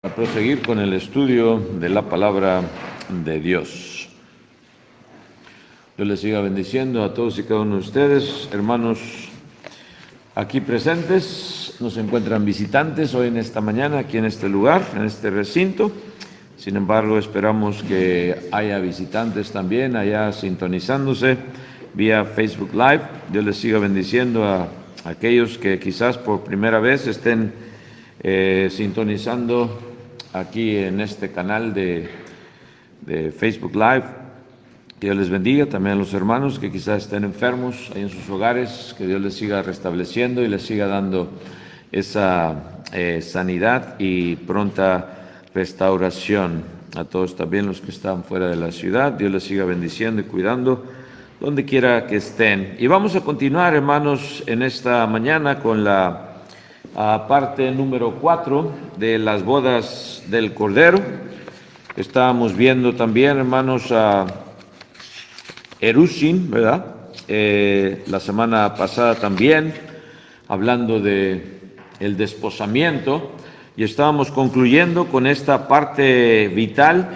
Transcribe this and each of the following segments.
A proseguir con el estudio de la palabra de Dios. Dios les siga bendiciendo a todos y cada uno de ustedes, hermanos aquí presentes. Nos encuentran visitantes hoy en esta mañana, aquí en este lugar, en este recinto. Sin embargo, esperamos que haya visitantes también allá sintonizándose vía Facebook Live. Dios les siga bendiciendo a aquellos que quizás por primera vez estén sintonizando aquí en este canal de Facebook Live. Que Dios les bendiga también a los hermanos que quizás estén enfermos ahí en sus hogares, que Dios les siga restableciendo y les siga dando esa sanidad y pronta restauración. A todos también los que están fuera de la ciudad, Dios les siga bendiciendo y cuidando donde quiera que estén. Y vamos a continuar, hermanos, en esta mañana con la parte número 4 de las bodas del Cordero. Estábamos viendo también, hermanos, a Erusin, ¿verdad? La semana pasada también, hablando de el desposamiento, y estábamos concluyendo con esta parte vital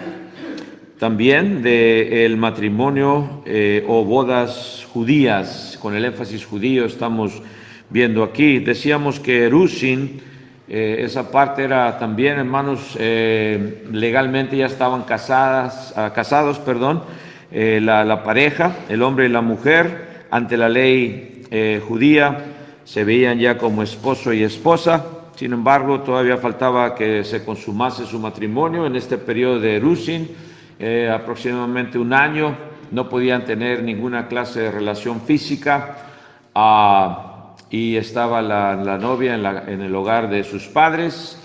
también del matrimonio o bodas judías, con el énfasis judío estamos viendo aquí. Decíamos que Erusin, esa parte era también, hermanos, legalmente ya estaban casados, la pareja, el hombre y la mujer, ante la ley judía, se veían ya como esposo y esposa. Sin embargo, todavía faltaba que se consumase su matrimonio en este periodo de Erusin, aproximadamente un año. No podían tener ninguna clase de relación física. Y estaba la novia en el hogar de sus padres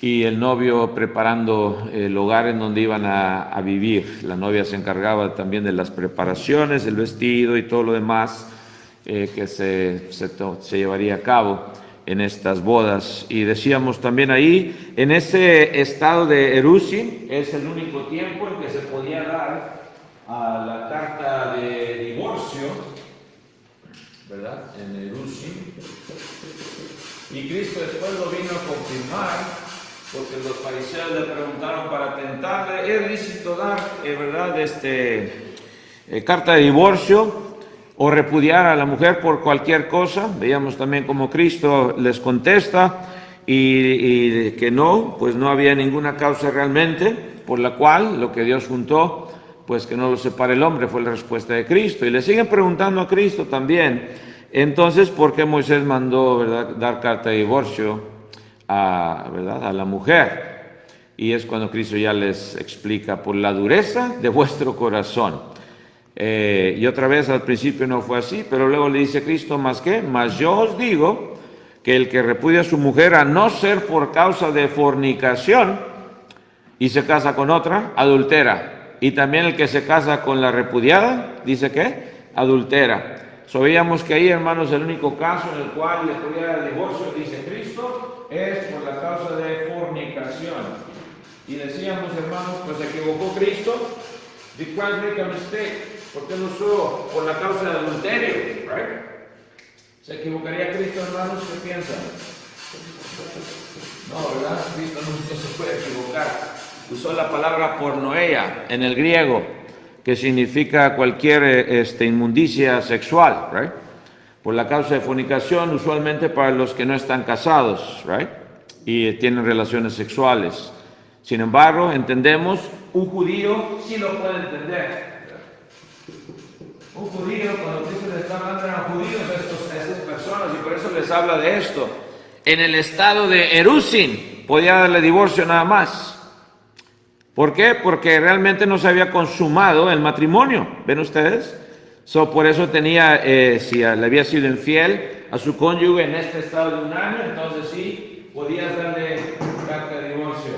y el novio preparando el hogar en donde iban a vivir. La novia se encargaba también de las preparaciones, el vestido y todo lo demás que se llevaría a cabo en estas bodas. Y decíamos también ahí, en ese estado de Erusin, es el único tiempo en que se podía dar a la carta de divorcio, ¿verdad? En Erusin. Y Cristo después lo vino a confirmar, porque los fariseos le preguntaron para tentarle, ¿es lícito dar, verdad, carta de divorcio o repudiar a la mujer por cualquier cosa? Veíamos también como Cristo les contesta y que no, pues no había ninguna causa realmente por la cual lo que Dios juntó, pues que no lo separe el hombre, fue la respuesta de Cristo. Y le siguen preguntando a Cristo también, entonces, ¿por qué Moisés mandó, verdad, dar carta de divorcio ¿verdad?, a la mujer? Y es cuando Cristo ya les explica, por la dureza de vuestro corazón. Y otra vez al principio no fue así, pero luego le dice Cristo, ¿más qué? Mas yo os digo que el que repudia a su mujer, a no ser por causa de fornicación, y se casa con otra, adultera. Y también el que se casa con la repudiada, dice ¿qué? Adultera. Veíamos que ahí, hermanos, el único caso en el cual le podía dar divorcio, dice Cristo, es por la causa de fornicación. Y decíamos, hermanos, pues se equivocó Cristo. Did Christ make a mistake? ¿Por qué no usó por la causa de adulterio? Right? ¿Se equivocaría Cristo, hermanos? ¿Qué piensan? No, ¿verdad? Cristo no se puede equivocar. Usó la palabra pornoeia en el griego, que significa cualquier inmundicia sexual, right? Por la causa de fornicación, usualmente para los que no están casados, right? Y tienen relaciones sexuales. Sin embargo, entendemos, un judío sí lo puede entender. Un judío, cuando Cristo le está hablando a judíos, a estas personas, y por eso les habla de esto. En el estado de Erusin, podía darle divorcio nada más. ¿Por qué? Porque realmente no se había consumado el matrimonio. ¿Ven ustedes? Por eso tenía, si le había sido infiel a su cónyuge en este estado de un año, entonces sí, podías darle carta de divorcio.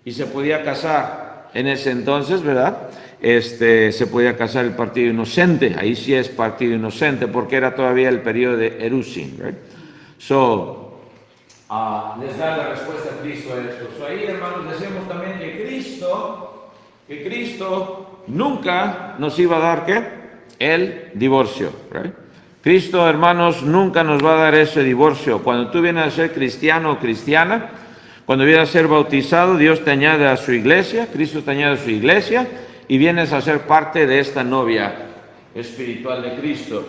Y se podía casar en ese entonces, ¿verdad? Se podía casar el partido inocente. Ahí sí es partido inocente, porque era todavía el periodo de Erusin, right? Les da la respuesta a Cristo a esto. Ahí, hermanos, decimos también que Cristo nunca nos iba a dar ¿qué? El divorcio, right? Cristo, hermanos, nunca nos va a dar ese divorcio. Cuando tú vienes a ser cristiano o cristiana, Cuando vienes a ser bautizado, Dios te añade a su iglesia, Cristo te añade a su iglesia, y vienes a ser parte de esta novia espiritual de Cristo.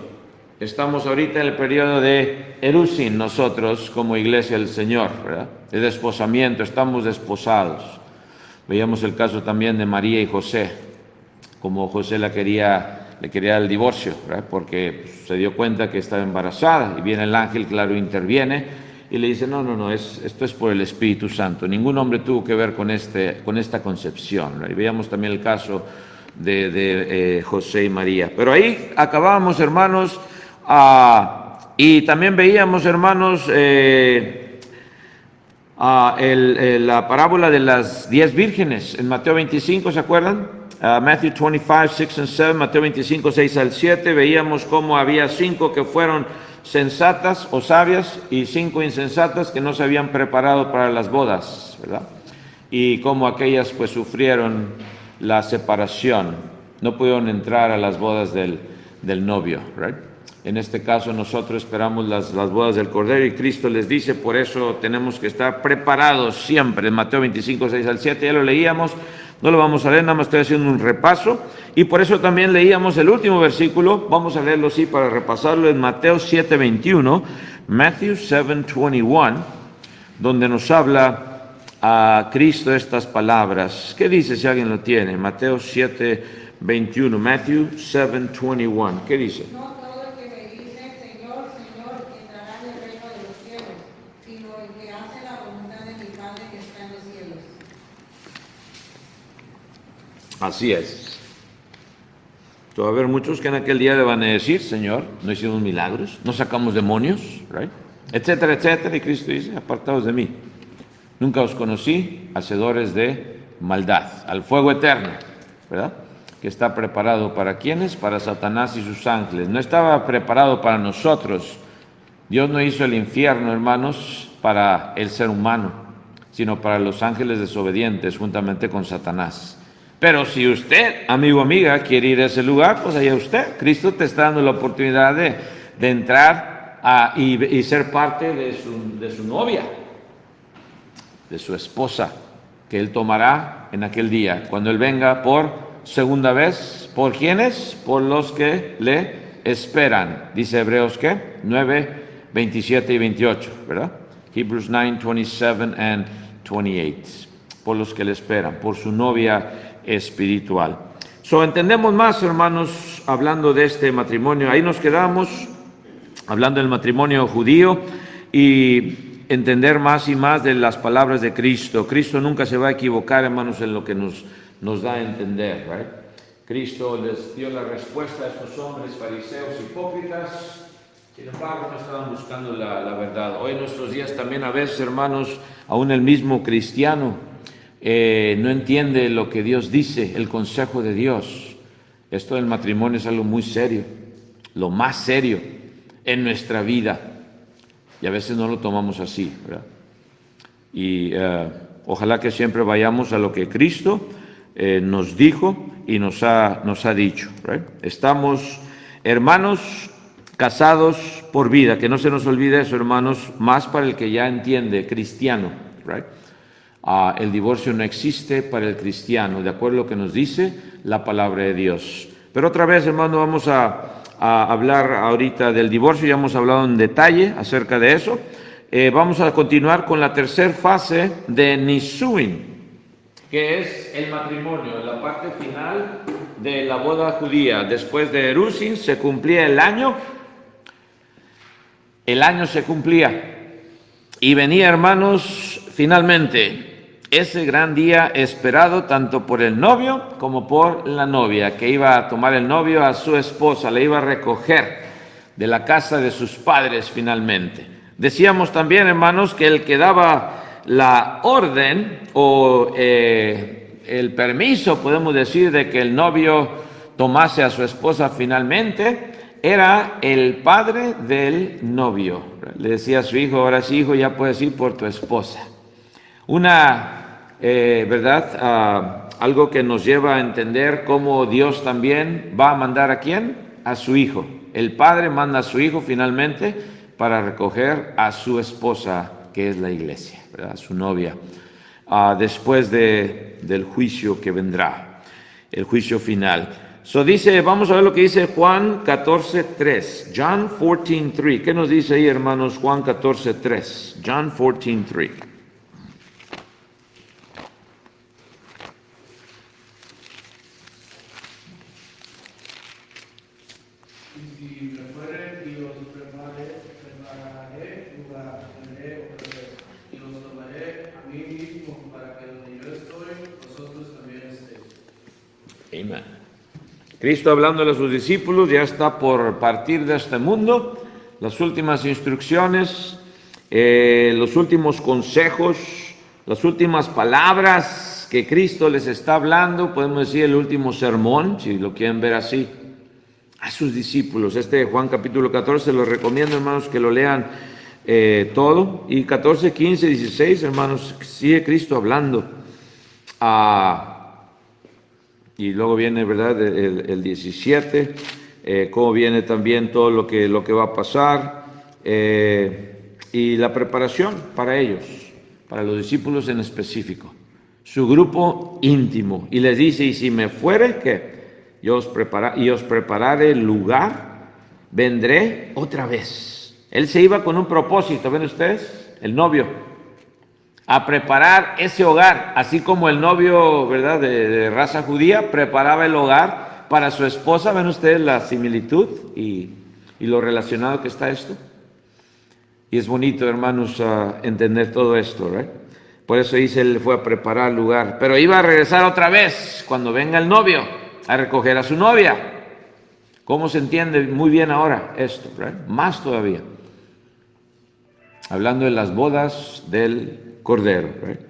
Estamos ahorita en el periodo de Erusin, nosotros como iglesia del Señor, ¿verdad? De desposamiento, estamos desposados. Veíamos el caso también de María y José, como José le quería el divorcio, ¿verdad? Porque se dio cuenta que estaba embarazada, y viene el ángel, claro, interviene y le dice, no, esto es por el Espíritu Santo. Ningún hombre tuvo que ver con esta concepción, ¿verdad? Y veíamos también el caso de José y María. Pero ahí acabábamos, hermanos. Y también veíamos, hermanos, la parábola de las 10 vírgenes en Mateo 25, ¿se acuerdan? Matthew 25, 6 and 7, Mateo 25, 6 al 7, veíamos cómo había 5 que fueron sensatas o sabias y 5 insensatas que no se habían preparado para las bodas, ¿verdad? Y cómo aquellas pues sufrieron la separación, no pudieron entrar a las bodas del novio, ¿right? En este caso nosotros esperamos las bodas del Cordero y Cristo les dice, por eso tenemos que estar preparados siempre. En Mateo 25, 6 al 7 ya lo leíamos, no lo vamos a leer, nada más estoy haciendo un repaso. Y por eso también leíamos el último versículo, vamos a leerlo sí para repasarlo, en Mateo 7, 21, Matthew 7, 21, donde nos habla a Cristo estas palabras. ¿Qué dice si alguien lo tiene? Mateo 7, 21, Matthew 7, 21, ¿qué dice? Así es. Va a haber muchos que en aquel día le van a decir, Señor, no hicimos milagros, no sacamos demonios, right? Etcétera, etcétera. Y Cristo dice, apartaos de mí. Nunca os conocí, hacedores de maldad, al fuego eterno, ¿verdad? Que está preparado para ¿quiénes? Para Satanás y sus ángeles. No estaba preparado para nosotros. Dios no hizo el infierno, hermanos, para el ser humano, sino para los ángeles desobedientes, juntamente con Satanás. Pero si usted, amigo o amiga, quiere ir a ese lugar, pues allá usted. Cristo te está dando la oportunidad de entrar y ser parte de su novia, de su esposa, que Él tomará en aquel día, cuando Él venga por segunda vez. ¿Por quiénes? Por los que le esperan. Dice Hebreos, ¿qué? 9, 27 y 28, ¿verdad? Hebrews 9, 27 and 28. Por los que le esperan, por su novia espiritual. Entendemos más, hermanos, hablando de este matrimonio. Ahí nos quedamos, hablando del matrimonio judío, y entender más y más de las palabras de Cristo. Cristo nunca se va a equivocar, hermanos, en lo que nos da a entender, right? Cristo les dio la respuesta a estos hombres fariseos hipócritas. Sin embargo, no estaban buscando la verdad. Hoy en nuestros días también a veces, hermanos, aún el mismo cristiano no entiende lo que Dios dice, el consejo de Dios. Esto del matrimonio es algo muy serio, lo más serio en nuestra vida, y a veces no lo tomamos así, ¿verdad? Y ojalá que siempre vayamos a lo que Cristo nos dijo y nos ha dicho, ¿right? Estamos, hermanos, casados por vida, que no se nos olvide eso, hermanos, más para el que ya entiende, cristiano, ¿right? El divorcio no existe para el cristiano, de acuerdo a lo que nos dice la palabra de Dios. Pero otra vez, hermano, vamos a hablar ahorita del divorcio, ya hemos hablado en detalle acerca de eso. Vamos a continuar con la tercera fase de Nisuin, que es el matrimonio, la parte final de la boda judía. Después de Erusin se cumplía el año se cumplía, y venía, hermanos, finalmente ese gran día esperado tanto por el novio como por la novia, que iba a tomar el novio a su esposa, le iba a recoger de la casa de sus padres finalmente. Decíamos también, hermanos, que el que daba la orden o el permiso, podemos decir, de que el novio tomase a su esposa finalmente, era el padre del novio. Le decía a su hijo, ahora sí, hijo, ya puedes ir por tu esposa. ¿Verdad? Algo que nos lleva a entender cómo Dios también va a mandar ¿a quién? A su hijo. El padre manda a su hijo finalmente para recoger a su esposa que es la iglesia, ¿verdad? Su novia, después del juicio que vendrá, el juicio final. Dice, vamos a ver lo que dice Juan 14:3. John 14:3. ¿Qué nos dice ahí, hermanos? Juan 14:3. John 14:3. Amén. Cristo hablándole a sus discípulos, ya está por partir de este mundo. Las últimas instrucciones, los últimos consejos, las últimas palabras que Cristo les está hablando, podemos decir el último sermón, si lo quieren ver así, a sus discípulos. Juan capítulo 14, los recomiendo, hermanos, que lo lean todo. Y 14, 15, 16, hermanos, sigue Cristo hablando. Y luego viene, ¿verdad?, el 17, cómo viene también todo lo que va a pasar, y la preparación para ellos, para los discípulos en específico, su grupo íntimo. Y les dice, y si me fuere, ¿qué? Y os prepararé el lugar, vendré otra vez. Él se iba con un propósito, ¿ven ustedes? El novio, a preparar ese hogar, así como el novio, ¿verdad?, de raza judía preparaba el hogar para su esposa. ¿Ven ustedes la similitud y lo relacionado que está esto? Y es bonito, hermanos, entender todo esto, ¿right? Por eso dice, él fue a preparar el lugar, pero iba a regresar otra vez cuando venga el novio a recoger a su novia. ¿Cómo se entiende muy bien ahora esto, right? Más todavía, hablando de las bodas del Cordero, right?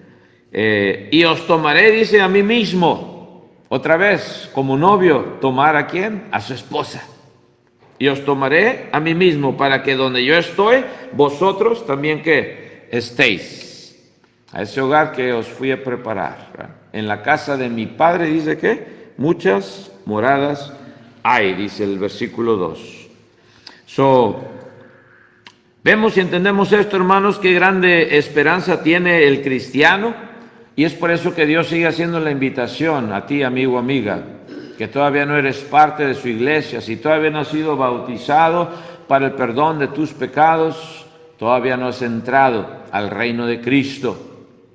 Y os tomaré, dice, a mí mismo, otra vez, como novio, tomar ¿a quién? A su esposa. Y os tomaré a mí mismo, para que donde yo estoy, vosotros también que estéis. A ese hogar que os fui a preparar, right? En la casa de mi Padre, dice que muchas moradas hay, dice el versículo 2. Vemos y entendemos esto, hermanos, qué grande esperanza tiene el cristiano, y es por eso que Dios sigue haciendo la invitación a ti, amigo, amiga, que todavía no eres parte de su iglesia, si todavía no has sido bautizado para el perdón de tus pecados, todavía no has entrado al reino de Cristo.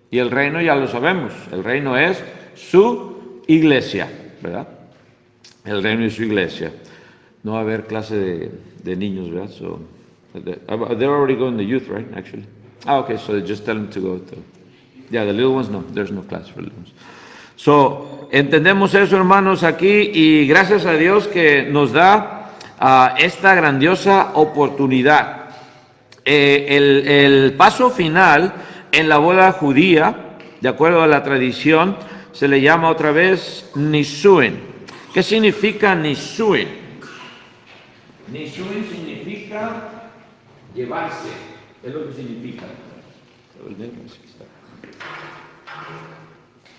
Y el reino ya lo sabemos, el reino es su iglesia, ¿verdad? El reino es su iglesia. No va a haber clase de niños, ¿verdad? They're already going to youth, right, actually? Okay, so just tell them to go to... Yeah, the little ones, no, there's no class for little ones. Entendemos eso, hermanos, aquí, y gracias a Dios que nos da esta grandiosa oportunidad. El paso final en la boda judía, de acuerdo a la tradición, se le llama otra vez Nisuin. ¿Qué significa Nisuin? Nisuin significa llevarse, es lo que significa.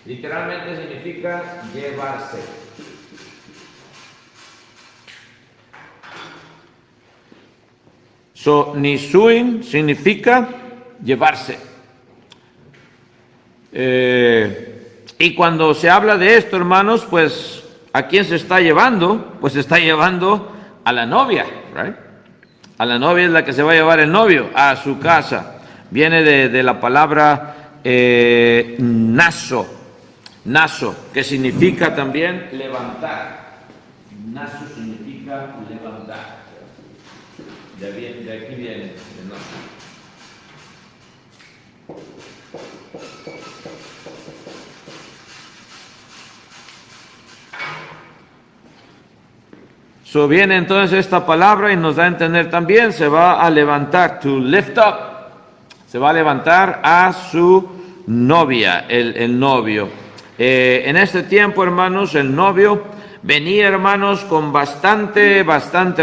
Literalmente significa llevarse. Nisuin significa llevarse. Y cuando se habla de esto, hermanos, pues, ¿a quién se está llevando? Pues se está llevando a la novia, right? A la novia es la que se va a llevar el novio a su casa. Viene de la palabra naso, que significa también levantar. Naso significa levantar. De aquí viene el naso. Viene entonces esta palabra y nos da a entender también, se va a levantar, to lift up, se va a levantar a su novia, el novio. En este tiempo, hermanos, el novio venía, hermanos, con bastante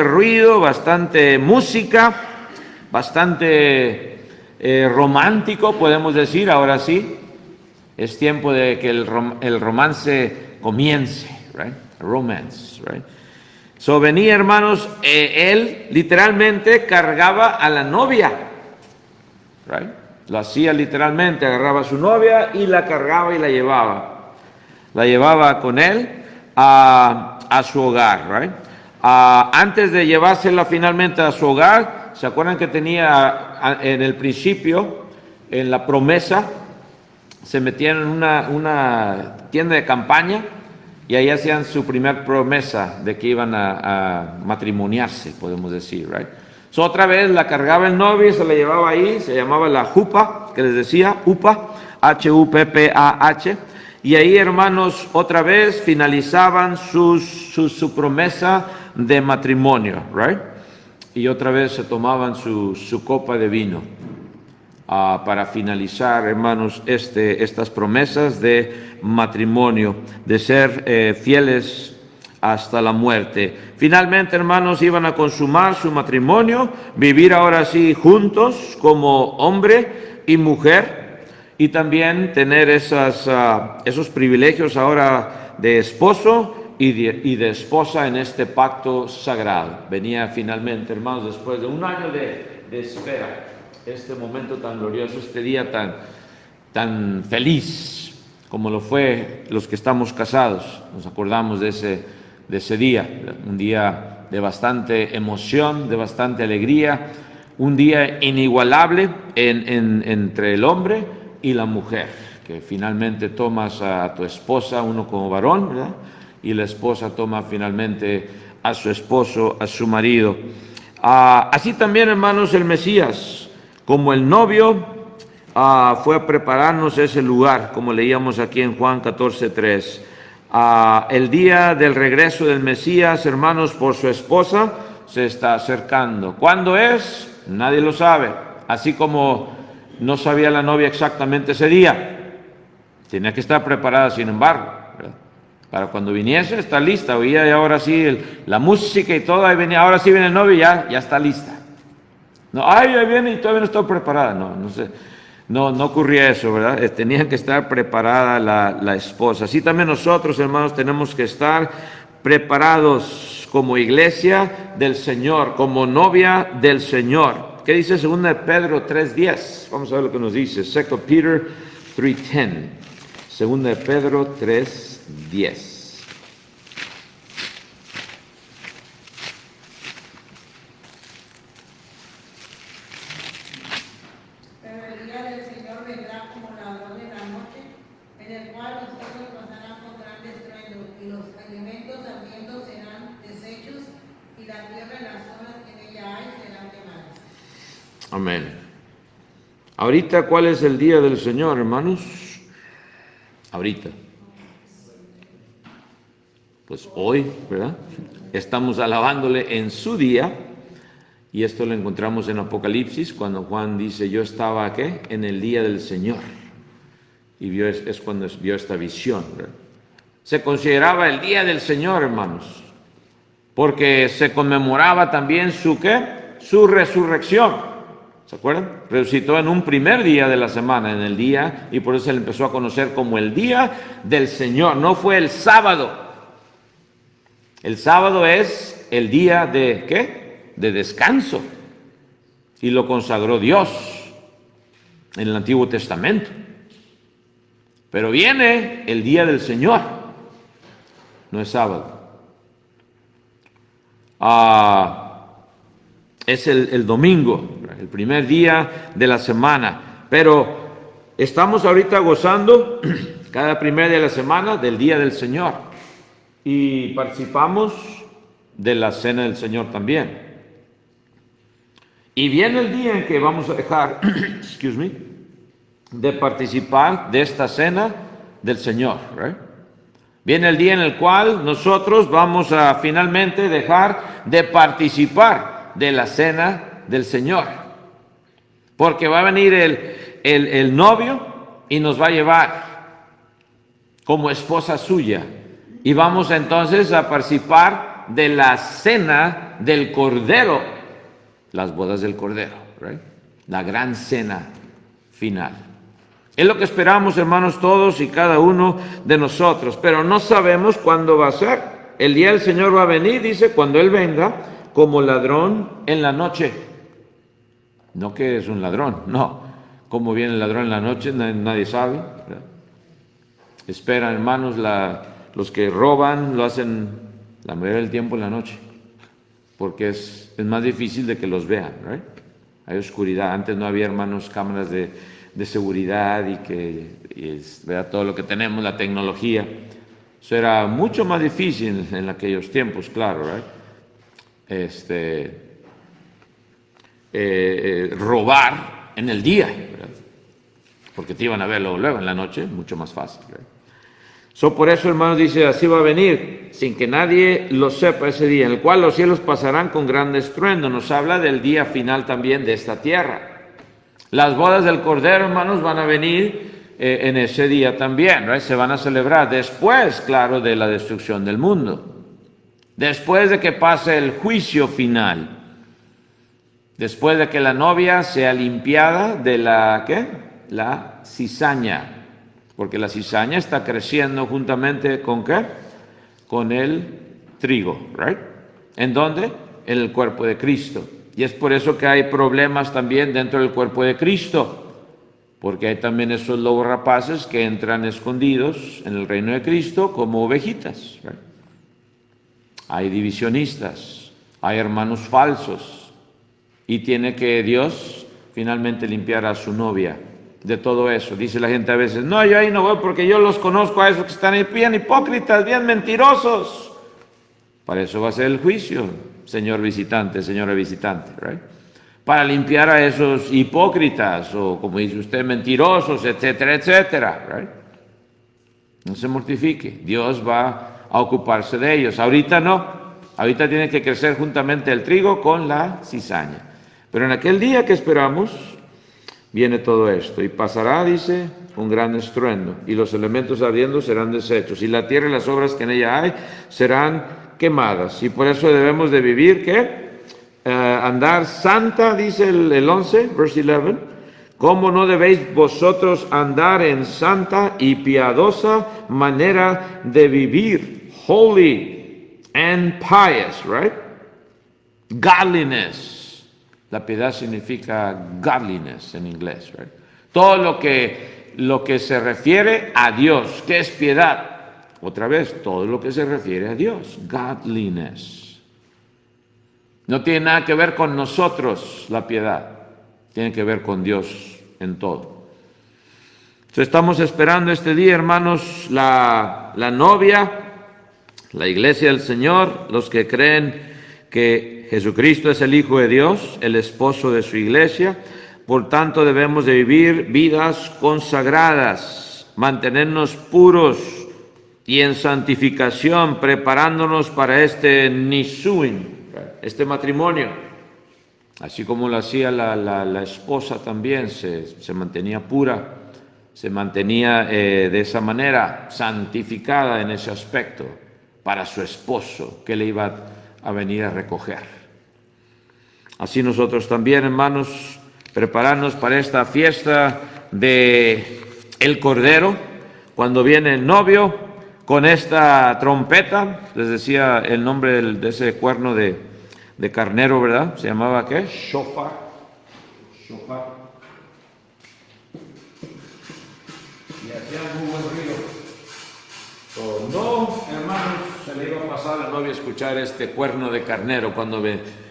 ruido, bastante música, bastante romántico, podemos decir, ahora sí. Es tiempo de que el romance comience, right? Romance, right? Venía, hermanos, él literalmente cargaba a la novia, right? Lo hacía literalmente, agarraba a su novia y la cargaba y la llevaba. La llevaba con él a su hogar, right? Antes de llevársela finalmente a su hogar, ¿se acuerdan que tenía en el principio, en la promesa, se metían en una tienda de campaña y ahí hacían su primer promesa de que iban a matrimoniarse, podemos decir, right? So, otra vez la cargaba el novio y se la llevaba ahí, se llamaba la jupa, que les decía, upa, H-U-P-P-A-H, y ahí, hermanos, otra vez finalizaban su promesa de matrimonio, right? Y otra vez se tomaban su copa de vino para finalizar, hermanos, estas promesas de matrimonio, de ser fieles hasta la muerte. Finalmente, hermanos, iban a consumar su matrimonio, vivir ahora sí juntos como hombre y mujer, y también tener esos privilegios ahora de esposo y de esposa en este pacto sagrado. Venía finalmente, hermanos, después de un año de espera, este momento tan glorioso, este día tan feliz como lo fue los que estamos casados. Nos acordamos de ese día, un día de bastante emoción, de bastante alegría, un día inigualable entre el hombre y la mujer, que finalmente tomas a tu esposa, uno como varón, ¿verdad? Y la esposa toma finalmente a su esposo, a su marido. Así también, hermanos, el Mesías, como el novio, fue a prepararnos ese lugar, como leíamos aquí en Juan 14:3. El día del regreso del Mesías, hermanos, por su esposa, se está acercando. ¿Cuándo es? Nadie lo sabe. Así como no sabía la novia exactamente ese día. Tenía que estar preparada, sin embargo, ¿verdad? Para cuando viniese, está lista. Oía y ahora sí la música y todo, ahí venía, ahora sí viene el novio y ya está lista. No, ahí viene y todavía no está preparada. No sé. No ocurría eso, ¿verdad? Tenían que estar preparada la esposa. Así también nosotros, hermanos, tenemos que estar preparados como iglesia del Señor, como novia del Señor. ¿Qué dice 2 de Pedro 3:10? Vamos a ver lo que nos dice. 2 Peter 3:10. 2 de Pedro 3:10. Amén. Ahorita, ¿cuál es el día del Señor, hermanos? Ahorita. Pues hoy, ¿verdad? Estamos alabándole en su día, y esto lo encontramos en Apocalipsis, cuando Juan dice, yo estaba, ¿qué? En el día del Señor. Y es cuando vio esta visión, ¿verdad? Se consideraba el día del Señor, hermanos, porque se conmemoraba también su, ¿qué? Su resurrección. ¿Se acuerdan? Resucitó en un primer día de la semana, en el día, y por eso se le empezó a conocer como el día del Señor. No fue el sábado. El sábado es el día de, ¿qué? De descanso. Y lo consagró Dios en el Antiguo Testamento. Pero viene el día del Señor. No es sábado. Es el domingo, el primer día de la semana, pero estamos ahorita gozando cada primer día de la semana del día del Señor y participamos de la cena del Señor también. Y viene el día en que vamos a dejar, de participar de esta cena del Señor, right? Viene el día en el cual nosotros vamos a finalmente dejar de participar de la cena del Señor, porque va a venir el novio y nos va a llevar como esposa suya, y vamos entonces a participar de la cena del Cordero, las bodas del Cordero, right? La gran cena final. Es lo que esperamos, hermanos, todos y cada uno de nosotros, pero no sabemos cuándo va a ser. El día del Señor va a venir, dice, cuando Él venga como ladrón en la noche. No que es un ladrón, no. cómo viene el ladrón en la noche, nadie sabe, ¿verdad? Esperan, hermanos, los que roban lo hacen la mayoría del tiempo en la noche, porque es más difícil de que los vean, ¿right? Hay oscuridad. Antes no había, hermanos, cámaras de seguridad vea todo lo que tenemos, la tecnología. Eso era mucho más difícil en aquellos tiempos, claro, ¿right? Robar en el día, ¿verdad? Porque te iban a ver luego en la noche, mucho más fácil, ¿verdad? Por eso, hermanos, dice, así va a venir, sin que nadie lo sepa ese día, en el cual los cielos pasarán con gran estruendo. Nos habla del día final también de esta tierra. Las bodas del Cordero, hermanos, van a venir en ese día también, ¿right? Se van a celebrar después, claro, de la destrucción del mundo. Después de que pase el juicio final. Después de que la novia sea limpiada de la, ¿qué? La cizaña. Porque la cizaña está creciendo juntamente con ¿qué? Con el trigo, ¿right? ¿En dónde? En el cuerpo de Cristo. Y es por eso que hay problemas también dentro del cuerpo de Cristo, porque hay también esos lobos rapaces que entran escondidos en el reino de Cristo como ovejitas, ¿right? Hay divisionistas, hay hermanos falsos, y tiene que Dios finalmente limpiar a su novia de todo eso. Dice la gente a veces, no, yo ahí no voy porque yo los conozco a esos que están ahí bien hipócritas, bien mentirosos. Para eso va a ser el juicio, señor visitante, señora visitante, ¿right? Para limpiar a esos hipócritas, o como dice usted, mentirosos, etcétera, etcétera, ¿right? No se mortifique, Dios va a ocuparse de ellos. Ahorita no, ahorita tiene que crecer juntamente el trigo con la cizaña. Pero en aquel día que esperamos, viene todo esto, y pasará, dice, un gran estruendo, y los elementos ardiendo serán deshechos, y la tierra y las obras que en ella hay serán quemadas. Y por eso debemos de vivir, ¿qué? Andar santa, dice el 11, verse 11. ¿Cómo no debéis vosotros andar en santa y piadosa manera de vivir? Holy and pious, right? Godliness. La piedad significa godliness en inglés, right? Todo lo que se refiere a Dios. ¿Qué es piedad? Otra vez, todo lo que se refiere a Dios. Godliness. No tiene nada que ver con nosotros la piedad. Tiene que ver con Dios en todo. Entonces, estamos esperando este día, hermanos, la novia, la iglesia del Señor, los que creen que Jesucristo es el Hijo de Dios, el esposo de su iglesia. Por tanto, debemos de vivir vidas consagradas, mantenernos puros y en santificación, preparándonos para este nisuin, este matrimonio. Así como lo hacía la esposa también, se mantenía pura, se mantenía de esa manera, santificada en ese aspecto, para su esposo, que le iba a venir a recoger. Así nosotros también, hermanos, prepararnos para esta fiesta de el Cordero, cuando viene el novio con esta trompeta. Les decía el nombre de ese cuerno de carnero, ¿verdad? Se llamaba, ¿qué? Shofar. Shofar. Y hacía muy buen ruido. No, hermanos, se le iba a pasar a la novia a escuchar este cuerno de carnero cuando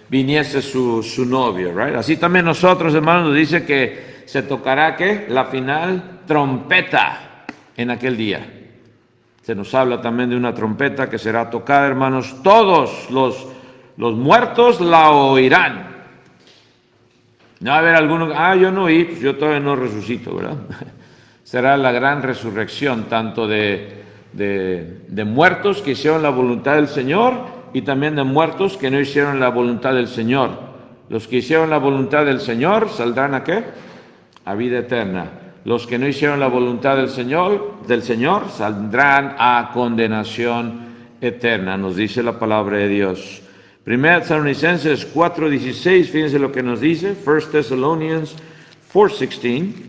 viniese su novio, right? Así también nosotros, hermanos, nos dice que se tocará, ¿qué? La final trompeta en aquel día. Se nos habla también de una trompeta que será tocada, hermanos. Todos los muertos la oirán. No va a haber alguno, yo no oí, pues yo todavía no resucito, ¿verdad? Será la gran resurrección, tanto de muertos que hicieron la voluntad del Señor, y también de muertos que no hicieron la voluntad del Señor. Los que hicieron la voluntad del Señor saldrán ¿a qué? A vida eterna. Los que no hicieron la voluntad del Señor saldrán a condenación eterna, nos dice la palabra de Dios. 1 Tesalonicenses 4:16, fíjense lo que nos dice. 1 Thessalonians 4:16.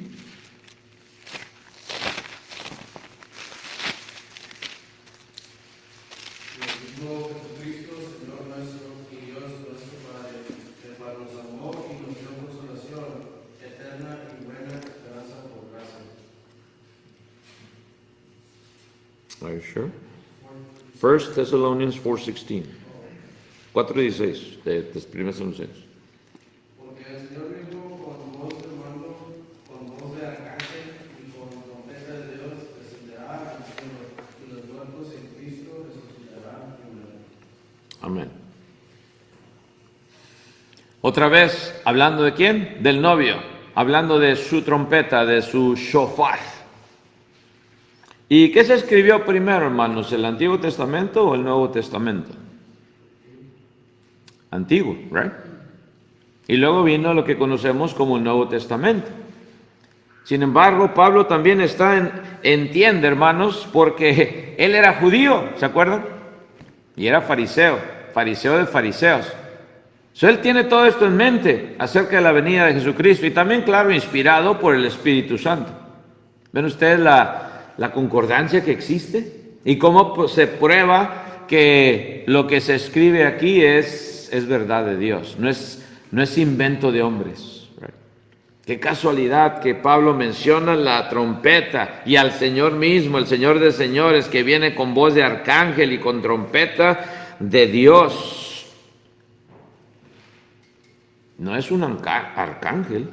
Are you sure? 1 Thessalonians 4:16. 4:16 de 1 Tesalonicenses. Porque el Señor mismo con voz de mando, con voz de arcángel y con trompeta de Dios descenderá al cielo, y los muertos en Cristo resucitarán primero. Amén. Otra vez, hablando de quién? Del novio, hablando de su trompeta, de su shofar. ¿Y qué se escribió primero, hermanos? ¿El Antiguo Testamento o el Nuevo Testamento? Antiguo, ¿right? Y luego vino lo que conocemos como el Nuevo Testamento. Sin embargo, Pablo también entiende, hermanos, porque él era judío, ¿se acuerdan? Y era fariseo de fariseos. Él tiene todo esto en mente acerca de la venida de Jesucristo y también, claro, inspirado por el Espíritu Santo. ¿Ven ustedes la concordancia que existe? Y cómo se prueba que lo que se escribe aquí es verdad de Dios, no es invento de hombres. Right? Qué casualidad que Pablo menciona la trompeta y al Señor mismo, el Señor de señores, que viene con voz de arcángel y con trompeta de Dios. No es un arcángel.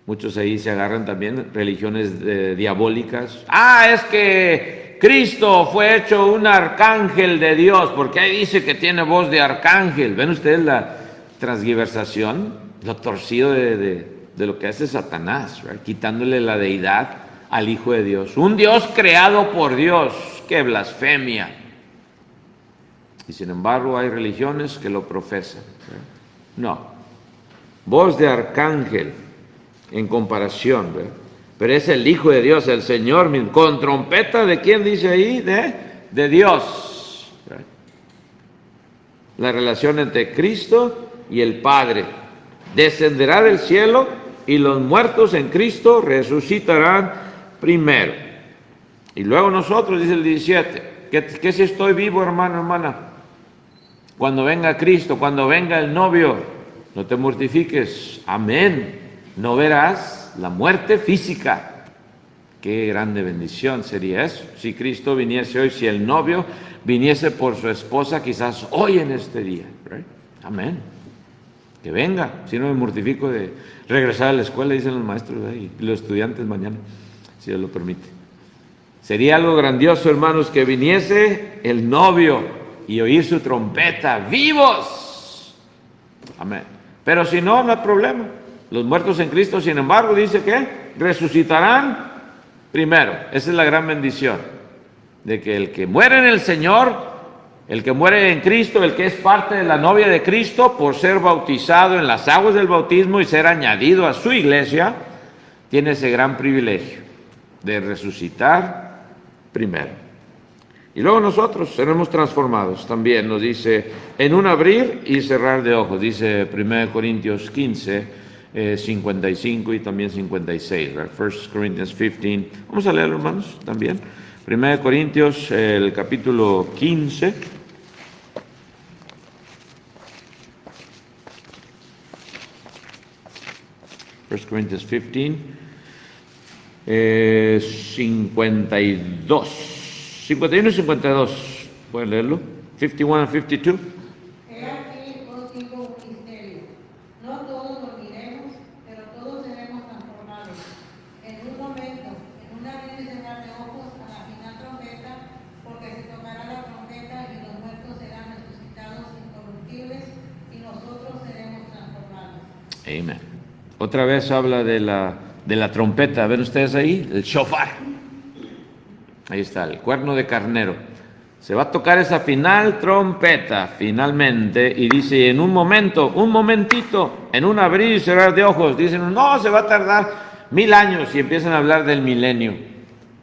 Muchos ahí se agarran también religiones diabólicas. Es que Cristo fue hecho un arcángel de Dios, porque ahí dice que tiene voz de arcángel. ¿Ven ustedes la transgiversación, lo torcido de lo que hace Satanás, right? Quitándole la deidad al Hijo de Dios? Un Dios creado por Dios. ¡Qué blasfemia! Y sin embargo hay religiones que lo profesan. ¿Right? No. Voz de arcángel en comparación, ¿verdad? Pero es el Hijo de Dios, el Señor mismo, con trompeta. ¿De quién dice ahí? De Dios, ¿verdad? La relación entre Cristo y el Padre. Descenderá del cielo y los muertos en Cristo resucitarán primero. Y luego nosotros, dice el 17, que si estoy vivo, hermano, hermana, cuando venga Cristo, cuando venga el novio, no te mortifiques, amén, no verás la muerte física. Qué grande bendición sería eso, si Cristo viniese hoy, si el novio viniese por su esposa, quizás hoy en este día, right? Amén, que venga, si no me mortifico de regresar a la escuela, dicen los maestros y los estudiantes mañana, si Dios lo permite. Sería algo grandioso, hermanos, que viniese el novio y oír su trompeta, vivos, amén. Pero si no, no hay problema. Los muertos en Cristo, sin embargo, dice que resucitarán primero. Esa es la gran bendición, de que el que muere en el Señor, el que muere en Cristo, el que es parte de la novia de Cristo, por ser bautizado en las aguas del bautismo y ser añadido a su iglesia, tiene ese gran privilegio de resucitar primero. Y luego nosotros seremos transformados también, nos dice, en un abrir y cerrar de ojos, dice 1 Corintios 15, 55 y también 56, right? 1 Corinthians 15, vamos a leerlo, hermanos, también. 1 Corintios, el capítulo 15. First Corinthians 15, 52. 51 y 52, ¿pueden leerlo? 51 and 52. He aquí os digo un misterio. No todos dormiremos, pero todos seremos transformados. En un momento, en un abrir y cerrar de ojos, a la final trompeta, porque se tocará la trompeta y los muertos serán resucitados incorruptibles y nosotros seremos transformados. Amén. Otra vez habla de la trompeta. ¿Ven ustedes ahí? El shofar. Ahí está, el cuerno de carnero. Se va a tocar esa final trompeta, finalmente, y dice, en un momento, un momentito, en un abrir y cerrar de ojos, dicen, no, se va a tardar 1000 años, y empiezan a hablar del milenio.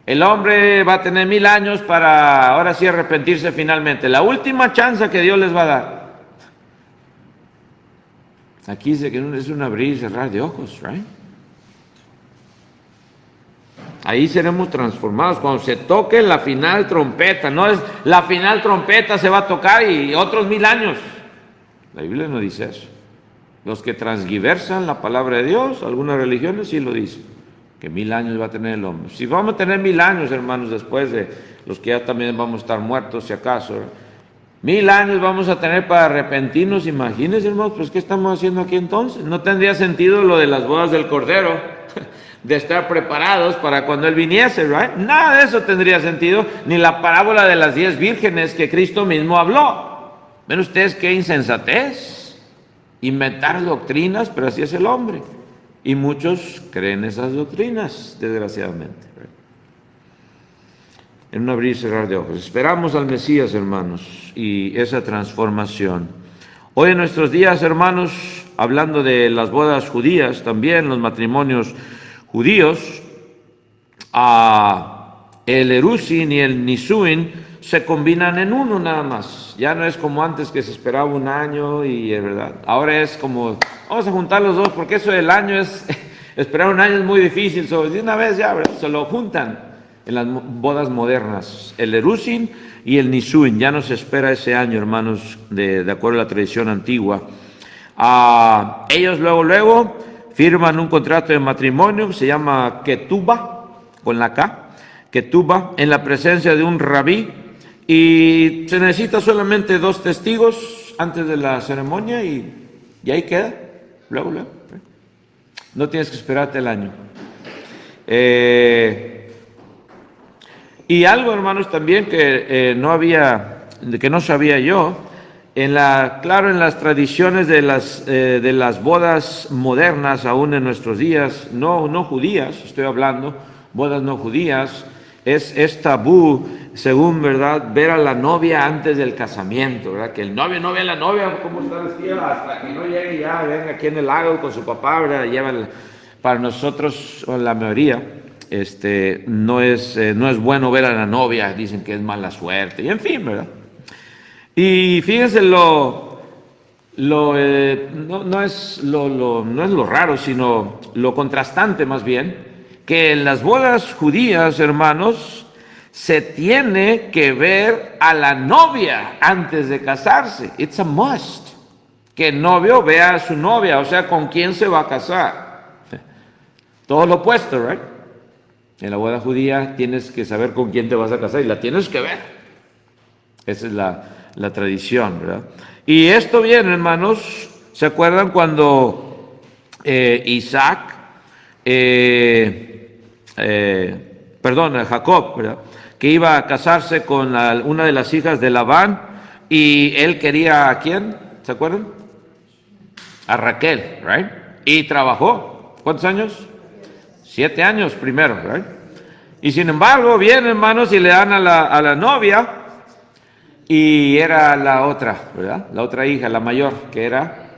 El hombre va a tener 1000 años para, ahora sí, arrepentirse finalmente. La última chance que Dios les va a dar. Aquí dice que es un abrir y cerrar de ojos, right? Ahí seremos transformados cuando se toque la final trompeta. No es la final trompeta se va a tocar y otros 1000 años. La Biblia no dice eso. Los que transgiversan la palabra de Dios, algunas religiones sí lo dicen. que 1000 años va a tener el hombre. Si vamos a tener 1000 años, hermanos, después de los que ya también vamos a estar muertos, si acaso, 1000 años vamos a tener para arrepentirnos, imagínense, hermanos, pues ¿qué estamos haciendo aquí entonces? No tendría sentido lo de las bodas del Cordero, de estar preparados para cuando Él viniese, ¿right? Nada de eso tendría sentido, ni la parábola de las 10 vírgenes que Cristo mismo habló. ¿Ven ustedes qué insensatez? Inventar doctrinas, pero así es el hombre. Y muchos creen esas doctrinas, desgraciadamente. En un abrir y cerrar de ojos. Esperamos al Mesías, hermanos, y esa transformación. Hoy en nuestros días, hermanos, hablando de las bodas judías, también los matrimonios judíos, el erusin y el nisuin se combinan en uno nada más. Ya no es como antes que se esperaba un año y es verdad. Ahora es como, vamos a juntar los dos, porque eso del año es, esperar un año es muy difícil. De una vez ya, ¿verdad? Se lo juntan en las bodas modernas. El erusin y el nisuin. Ya no se espera ese año, hermanos, de acuerdo a la tradición antigua. Ellos luego firman un contrato de matrimonio que se llama ketubah, con la K, ketubah, en la presencia de un rabí, y se necesita solamente 2 testigos antes de la ceremonia y ahí queda, luego. No tienes que esperarte el año. Y algo, hermanos, también que no sabía yo, claro, en las tradiciones de las bodas modernas, aún en nuestros días, no judías, estoy hablando, bodas no judías, es tabú, según, ¿verdad?, ver a la novia antes del casamiento, ¿verdad? Que el novio no ve a la novia cómo está vestida hasta que no llegue ya, venga aquí en el lago con su papá, ¿verdad? Para nosotros, o la mayoría, no es bueno ver a la novia, dicen que es mala suerte, y en fin, ¿verdad? Y fíjense no es lo raro, sino lo contrastante más bien, que en las bodas judías, hermanos, se tiene que ver a la novia antes de casarse. It's a must. Que el novio vea a su novia, o sea, con quién se va a casar. Todo lo opuesto, ¿right? En la boda judía tienes que saber con quién te vas a casar y la tienes que ver. Esa es la tradición, ¿verdad? Y esto viene, hermanos, ¿se acuerdan cuando Jacob, ¿verdad?, que iba a casarse con una de las hijas de Labán, y él quería ¿a quién? ¿Se acuerdan? A Raquel, right? Y trabajó, ¿cuántos años? 7 años primero, right? Y sin embargo, vienen, hermanos, y le dan a la novia, y era la otra, ¿verdad? La otra hija, la mayor, que era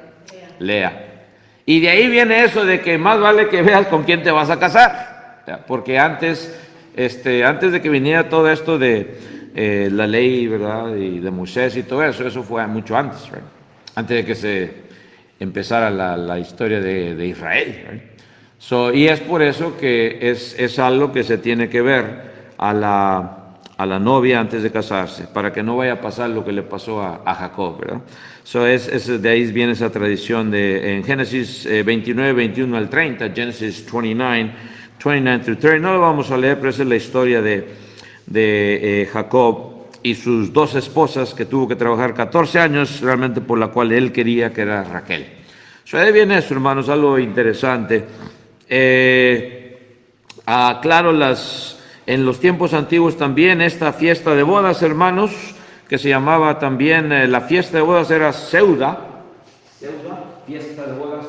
Lea. Y de ahí viene eso de que más vale que veas con quién te vas a casar, ¿verdad? Porque antes de que viniera todo esto de la ley, ¿verdad?, y de Moisés y todo eso fue mucho antes, right? Antes de que se empezara la historia de Israel, right? Y es por eso que es algo que se tiene que ver a la novia antes de casarse, para que no vaya a pasar lo que le pasó a Jacob, ¿verdad? De ahí viene esa tradición en Génesis 29, 21 al 30, Genesis 29 through 30. No lo vamos a leer, pero esa es la historia de Jacob y sus 2 esposas, que tuvo que trabajar 14 años realmente por la cual él quería, que era Raquel. Ahí viene eso, hermanos, algo interesante. Claro, en los tiempos antiguos también esta fiesta de bodas, hermanos, que se llamaba también, la fiesta de bodas era Seuda, fiesta de bodas.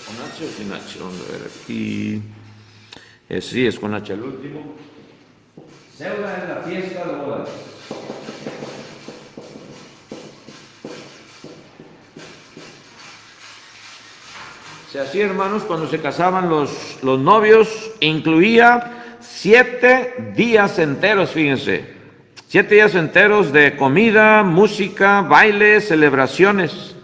¿Con H o sin H? Vamos a ver aquí. Sí, es con H el último. Seuda es la fiesta de bodas. Así, hermanos, cuando se casaban los novios, incluía 7 días enteros, fíjense, 7 días enteros de comida, música, bailes, celebraciones.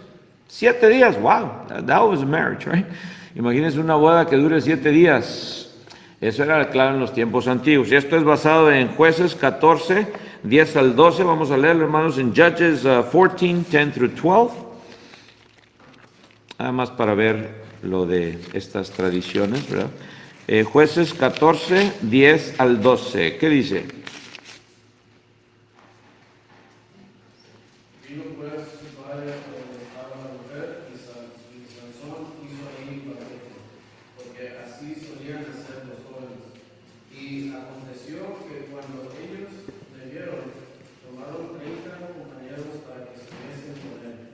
7 días, wow, that was a marriage, right? Imagínense una boda que dure 7 días. Eso era claro en los tiempos antiguos. Y esto es basado en Jueces 14, 10 al 12. Vamos a leerlo, hermanos, en Judges 14, 10 through 12. Nada más para ver lo de estas tradiciones, ¿verdad? Jueces 14, 10 al 12. ¿Qué dice? Vino pues su padre a donde estaba la mujer y Sansón hizo ahí banquete, porque así solían hacer los jóvenes. Y aconteció que cuando ellos le vieron, tomaron 30 compañeros para que estuviesen con él.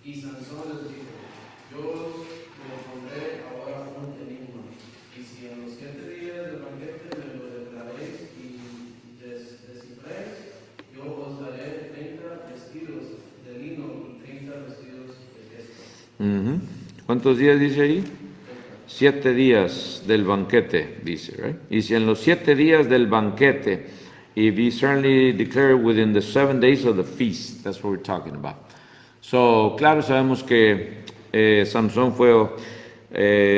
Y Sansón les dijo, yo me pondré ahora un enigma, y si en los 7 días del banquete me lo declaréis y descifréis, yo os daré 30 vestidos de lino y 30 vestidos de fiesta. ¿Cuántos días dice ahí? 7 días del banquete, dice, right? Y si en los 7 días del banquete, if he certainly declared within the 7 days of the feast, that's what we're talking about. So, claro, sabemos que Sansón fue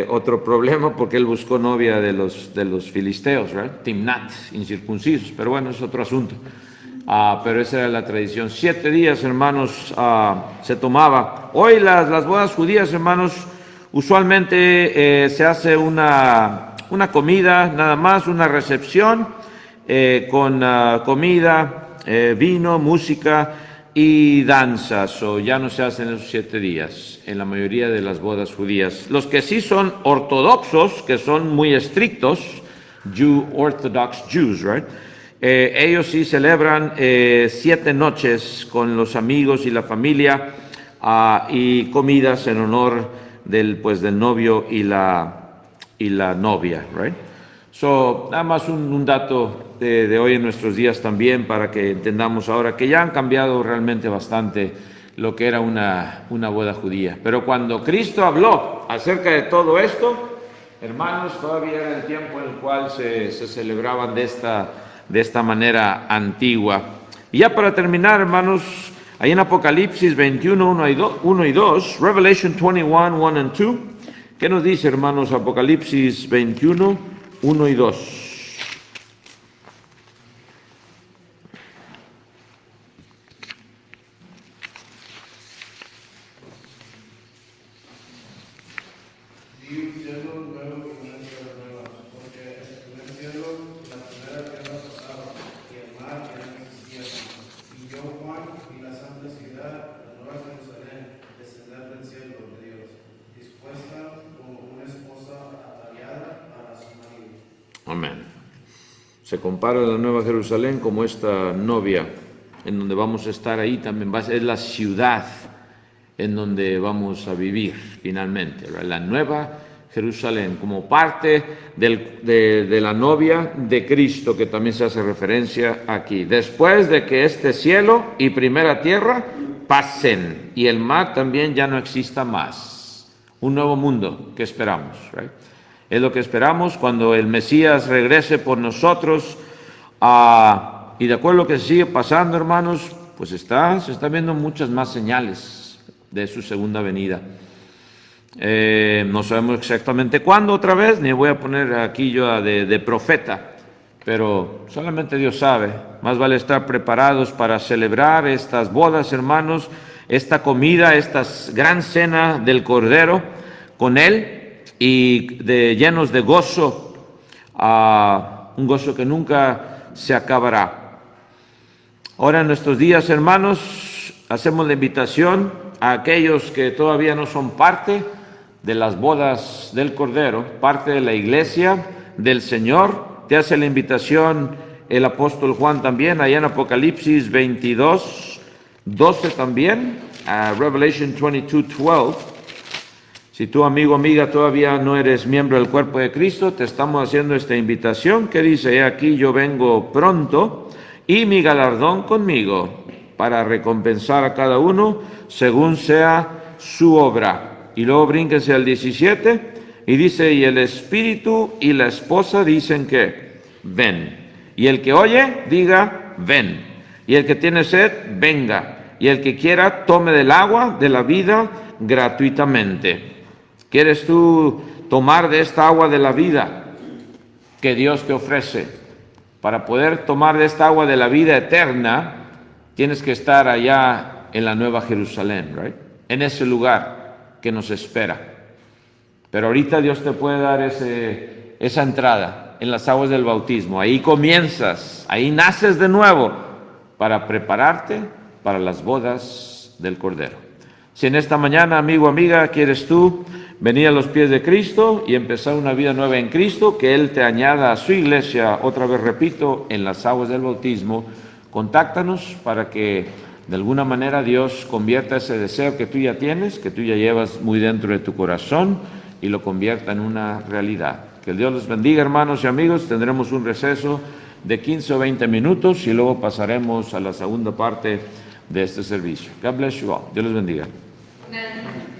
otro problema porque él buscó novia de los filisteos, right? Timnat, incircuncisos, pero bueno, es otro asunto. Pero esa era la tradición. 7 días, hermanos, se tomaba. Hoy las bodas judías, hermanos, usualmente se hace una comida, nada más, una recepción con comida, vino, música y danzas, o ya no se hacen esos 7 días en la mayoría de las bodas judías. Los que sí son ortodoxos, que son muy estrictos, Orthodox Jews, right? Ellos sí celebran 7 noches con los amigos y la familia y comidas en honor del novio y la novia, right? So, nada más un dato de hoy en nuestros días también para que entendamos ahora que ya han cambiado realmente bastante lo que era una boda judía. Pero cuando Cristo habló acerca de todo esto, hermanos, todavía era el tiempo en el cual se celebraban de esta manera antigua. Y ya para terminar, hermanos, ahí en Apocalipsis 21, 1 y 2, Revelation 21, 1 and 2, ¿qué nos dice, hermanos? Apocalipsis 21, 1 y 2. Vi un cielo nuevo y una tierra nueva, porque en el primer cielo la primera tierra pasaba, y el mar ya no existía. Y yo, Juan, vi la santa ciudad, la nueva Jerusalén, descender del cielo de Dios, dispuesta como una esposa ataviada para su marido. Amén. Se compara la Nueva Jerusalén como esta novia en donde vamos a estar ahí también. Es la ciudad en donde vamos a vivir finalmente, ¿verdad? La Nueva Jerusalén como parte de la novia de Cristo, que también se hace referencia aquí. Después de que este cielo y primera tierra pasen y el mar también ya no exista más. Un nuevo mundo que esperamos, ¿right? Es lo que esperamos cuando el Mesías regrese por nosotros. Y de acuerdo a lo que sigue pasando, hermanos, pues se está viendo muchas más señales de su segunda venida. No sabemos exactamente cuándo otra vez, ni voy a poner aquí yo de profeta, pero solamente Dios sabe. Más vale estar preparados para celebrar estas bodas, hermanos, esta comida, esta gran cena del Cordero con Él, y llenos de gozo, un gozo que nunca se acabará. Ahora en nuestros días, hermanos, hacemos la invitación a aquellos que todavía no son parte de las bodas del Cordero, parte de la iglesia del Señor. Te hace la invitación el apóstol Juan también, allá en Apocalipsis 22, 12 también, Revelation 22, 12. Si tú, amigo, amiga, todavía no eres miembro del cuerpo de Cristo, te estamos haciendo esta invitación que dice: he aquí yo vengo pronto y mi galardón conmigo para recompensar a cada uno según sea su obra. Y luego brínquense al 17 y dice: y el Espíritu y la esposa dicen que ven. Y el que oye, diga ven. Y el que tiene sed, venga. Y el que quiera, tome del agua de la vida gratuitamente. ¿Quieres tú tomar de esta agua de la vida que Dios te ofrece? Para poder tomar de esta agua de la vida eterna, tienes que estar allá en la Nueva Jerusalén, right? En ese lugar que nos espera. Pero ahorita Dios te puede dar esa entrada en las aguas del bautismo. Ahí comienzas, ahí naces de nuevo para prepararte para las bodas del Cordero. Si en esta mañana, amigo, amiga, quieres tú venir a los pies de Cristo y empezar una vida nueva en Cristo, que Él te añada a su iglesia, otra vez repito, en las aguas del bautismo, contáctanos para que de alguna manera Dios convierta ese deseo que tú ya tienes, que tú ya llevas muy dentro de tu corazón, y lo convierta en una realidad. Que Dios los bendiga, hermanos y amigos. Tendremos un receso de 15 o 20 minutos y luego pasaremos a la segunda parte de este servicio. God bless you all. Dios les bendiga. Amen.